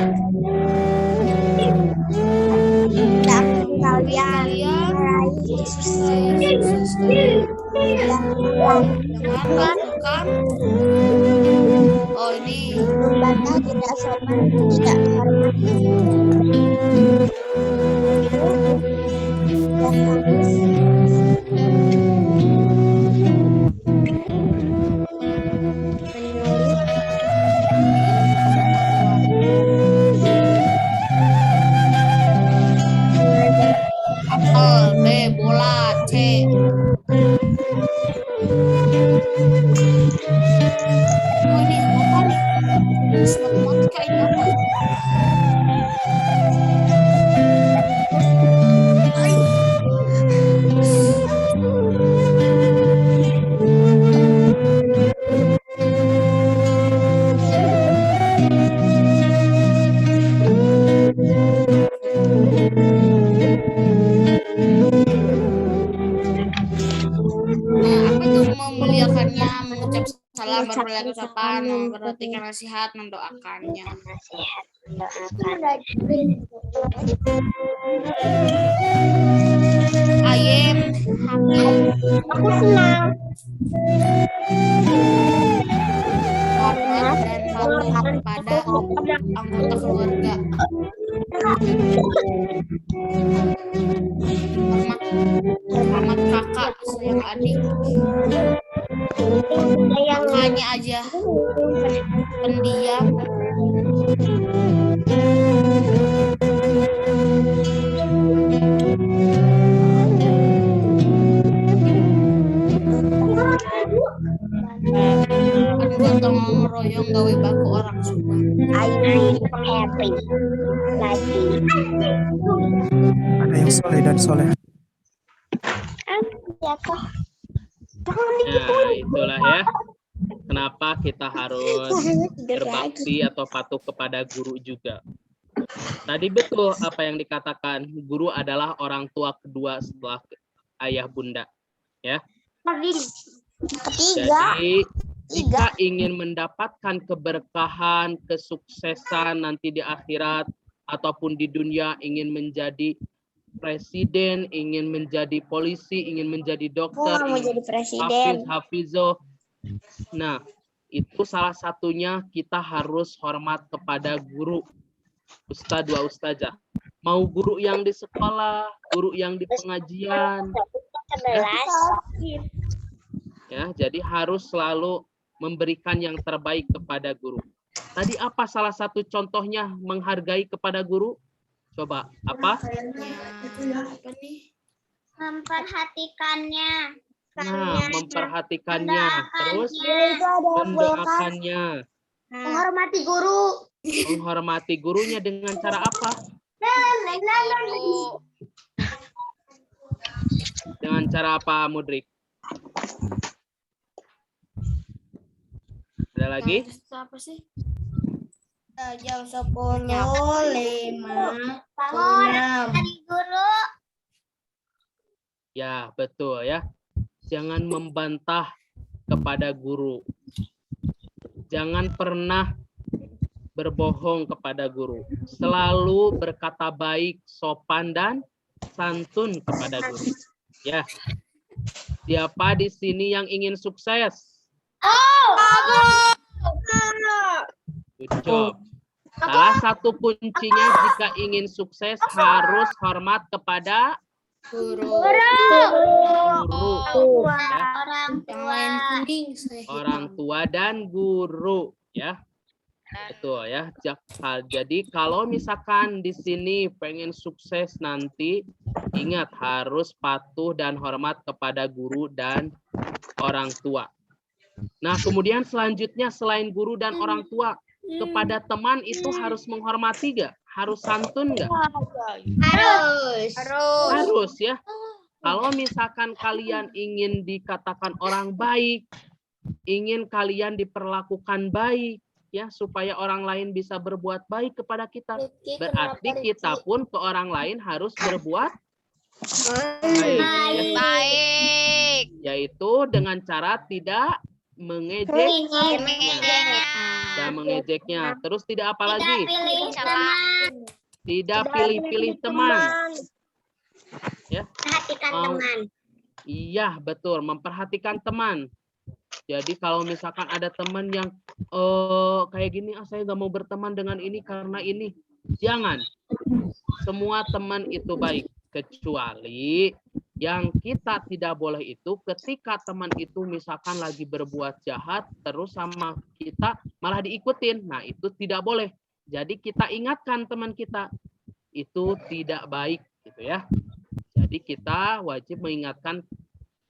Speaker 5: Kalian meraih sukses
Speaker 2: Dengan melakukan. Oh ini.
Speaker 5: membantah tidak sopan, tidak hormat, dan harus
Speaker 2: Apel, B, bola, C. Oh ini apa nih? Matematika ini apa? Apa itu memuliakannya, mengucap salam, berperilaku sopan, memperhatikan nasihat, mendoakannya. Ayem,
Speaker 5: aku senang.
Speaker 2: hormat dan patuh kepada anggota keluarga. Hormat kakak, sayang adik. Kakaknya aja pendiam. Gotong royong gawe baku orang Sumba.
Speaker 8: Ada yang soleh dan soleh.
Speaker 1: Nah, itulah ya. Kenapa kita harus berbakti atau patuh kepada guru juga. Tadi betul apa yang dikatakan, guru adalah orang tua kedua setelah ayah bunda. Ya.
Speaker 5: Ketiga.
Speaker 1: Jadi jika ingin mendapatkan keberkahan, kesuksesan nanti di akhirat ataupun di dunia, ingin menjadi presiden, ingin menjadi polisi, ingin menjadi dokter,
Speaker 5: Mau jadi presiden.
Speaker 1: hafizoh. Nah, itu salah satunya kita harus hormat kepada guru, ustadz wa ustazah. Mau guru yang di sekolah, guru yang di pengajian. Ya, jadi harus selalu memberikan yang terbaik kepada guru. Tadi apa salah satu contohnya menghargai kepada guru? Coba, apa?
Speaker 2: Apa nih?
Speaker 4: Memperhatikannya.
Speaker 1: Nah, memperhatikannya. Terus
Speaker 5: Itu ada
Speaker 1: mendoakannya.
Speaker 5: menghormati guru.
Speaker 1: Menghormati gurunya dengan cara apa? Dengan cara apa, Mudrik? Ada lagi?
Speaker 2: Apa sih?
Speaker 5: Jam 10.05.
Speaker 4: Bangun dari guru.
Speaker 1: Ya, betul ya. Jangan membantah kepada guru. Jangan pernah berbohong kepada guru. Selalu berkata baik, sopan, dan santun kepada guru. Ya. Siapa di sini yang ingin sukses? Good job. Salah satu kuncinya jika ingin sukses harus hormat kepada
Speaker 2: Guru.
Speaker 1: guru. Ya.
Speaker 2: Yang lain kuning saya.
Speaker 1: Orang tua dan guru, ya. Betul ya. Jadi kalau misalkan di sini pengen sukses nanti, ingat harus patuh dan hormat kepada guru dan orang tua. Nah, kemudian selanjutnya selain guru dan orang tua, kepada teman itu harus menghormati nggak? Harus santun nggak? Harus ya. Kalau misalkan kalian ingin dikatakan orang baik, ingin kalian diperlakukan baik, ya supaya orang lain bisa berbuat baik kepada kita, berarti kita pun ke orang lain harus berbuat baik, ya.
Speaker 6: Baik.
Speaker 1: Yaitu dengan cara tidak mengejeknya. Terus tidak apa lagi? Tidak pilih-pilih teman. Ya.
Speaker 4: Perhatikan teman.
Speaker 1: Iya, betul, memperhatikan teman. Jadi kalau misalkan ada teman yang kayak gini, saya nggak mau berteman dengan ini karena ini, jangan. Semua teman itu baik, kecuali yang kita tidak boleh itu ketika teman itu misalkan lagi berbuat jahat terus sama kita malah diikutin. Nah, itu tidak boleh. Jadi kita ingatkan teman kita, itu tidak baik gitu ya. Jadi kita wajib mengingatkan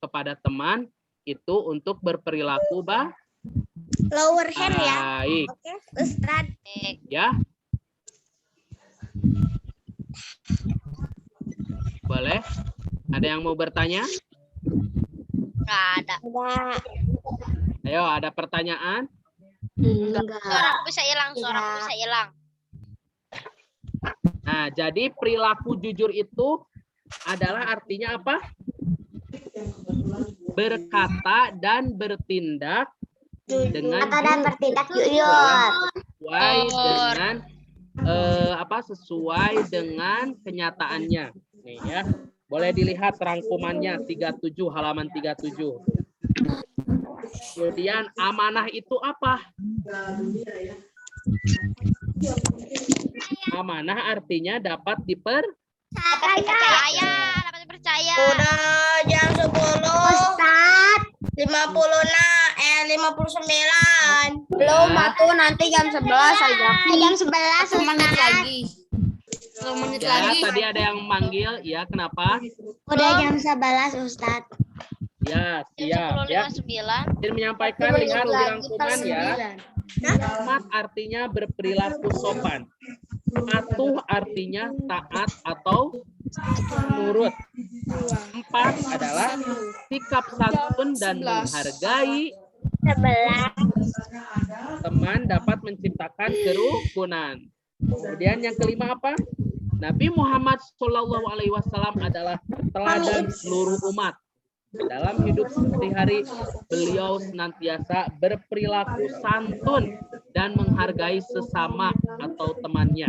Speaker 1: kepada teman itu untuk berperilaku
Speaker 4: Lower hand ya.
Speaker 1: baik.
Speaker 4: Oke, Ustaz.
Speaker 1: Ya. Boleh? Ada yang mau bertanya?
Speaker 6: Nggak ada.
Speaker 1: Ayo, ada pertanyaan?
Speaker 6: Suara bisa hilang.
Speaker 1: Nah, jadi perilaku jujur itu adalah artinya apa? Berkata dan bertindak dengan sesuai dengan kenyataannya. Nih ya. Boleh dilihat rangkumannya 37 halaman 37. Kemudian amanah itu apa? Amanah artinya dapat
Speaker 6: Percaya.
Speaker 3: Udah jam 10.
Speaker 4: Ustaz.
Speaker 3: 59. Belum, Matu, nanti jam 11 aja.
Speaker 4: Jam 11
Speaker 2: 1 menit
Speaker 4: Ustaz.
Speaker 2: lagi. 10 menit
Speaker 1: ya,
Speaker 2: lagi.
Speaker 1: tadi ada yang manggil, ya kenapa?
Speaker 4: Udah jam 11 Ustaz.
Speaker 1: Ya, siap ya.
Speaker 6: 10:59.
Speaker 1: Jadi menyampaikan lihat di rangkuman ya. Rahmat artinya berperilaku sopan. Patuh artinya taat atau nurut. 4 adalah sikap santun dan menghargai.
Speaker 4: 11.
Speaker 1: Teman dapat menciptakan kerukunan. Kemudian yang kelima apa? Nabi Muhammad SAW adalah teladan seluruh umat. Dalam hidup sehari-hari, beliau senantiasa berperilaku santun dan menghargai sesama atau temannya.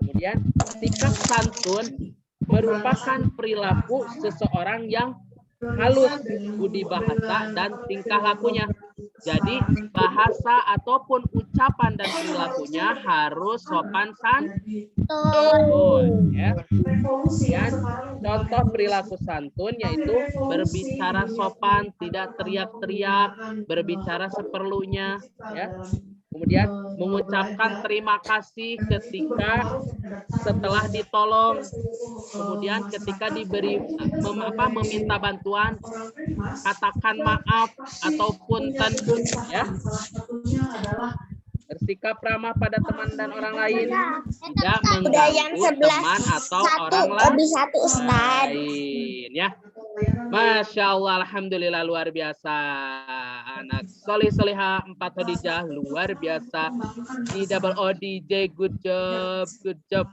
Speaker 1: Kemudian, sikap santun merupakan perilaku seseorang yang halus, budi bahasa, dan tingkah lakunya. Jadi, bahasa ataupun ucapan dan perilakunya harus sopan santun. Ya. Kemudian, contoh perilaku santun yaitu berbicara sopan, tidak teriak-teriak, berbicara seperlunya. Ya. Kemudian mengucapkan terima kasih ketika setelah ditolong. Kemudian ketika diberi meminta bantuan, katakan maaf ataupun punten ya. Bersikap ramah pada teman dan orang lain, tidak mengganggu teman atau orang lain ya. Masya Allah, alhamdulillah, luar biasa. Anak soleh-soleha 4 Khadijah luar biasa. Di double ODJ, good job.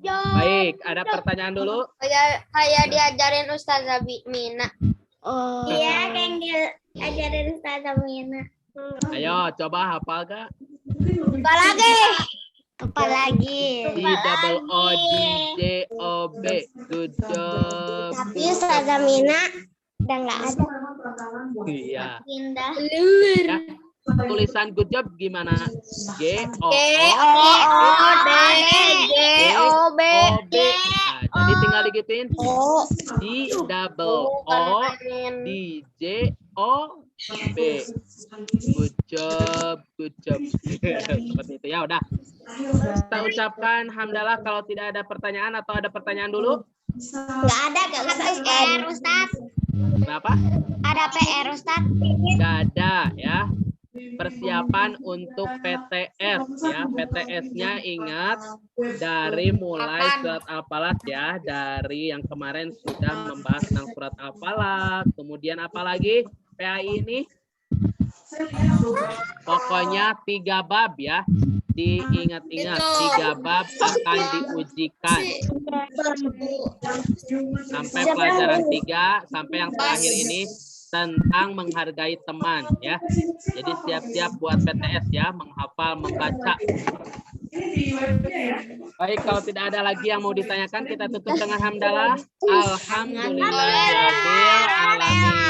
Speaker 1: Ya. Baik, ada pertanyaan dulu?
Speaker 3: Kayak diajarin Ustazah Mina.
Speaker 4: Oh. Iya, kayak diajarin Ustazah Mina.
Speaker 1: Ayo, coba hafal Kak.
Speaker 4: Apa lagi?
Speaker 1: Di double ODJ OB, good job.
Speaker 4: Tapi Ustazah Mina udah nggak ada.
Speaker 1: Iya.
Speaker 4: Pindah.
Speaker 1: Ya. Tulisan good job gimana? G-O-O-B. Nah, jadi tinggal digituin. Di double O D J O B. Good job. Seperti itu ya, udah. Kita ucapkan hamdalah kalau tidak ada pertanyaan atau ada pertanyaan dulu.
Speaker 4: Nggak ada PR Ustaz.
Speaker 1: Kenapa?
Speaker 4: Ada PR Ustaz.
Speaker 1: Nggak ada ya. persiapan untuk PTS ya. PTS-nya ingat dari mulai surat Al-Falaq ya, dari yang kemarin sudah membahas tentang surat Al-Falaq. Kemudian apa lagi PAI ini? Pokoknya 3 bab ya. Diingat-ingat 3 bab akan diujikan. Sampai pelajaran 3 sampai yang terakhir ini tentang menghargai teman ya. Jadi siap-siap buat PTS ya, menghafal, membaca. Baik, kalau tidak ada lagi yang mau ditanyakan, kita tutup dengan hamdalah. Alhamdulillahirabbil alamin.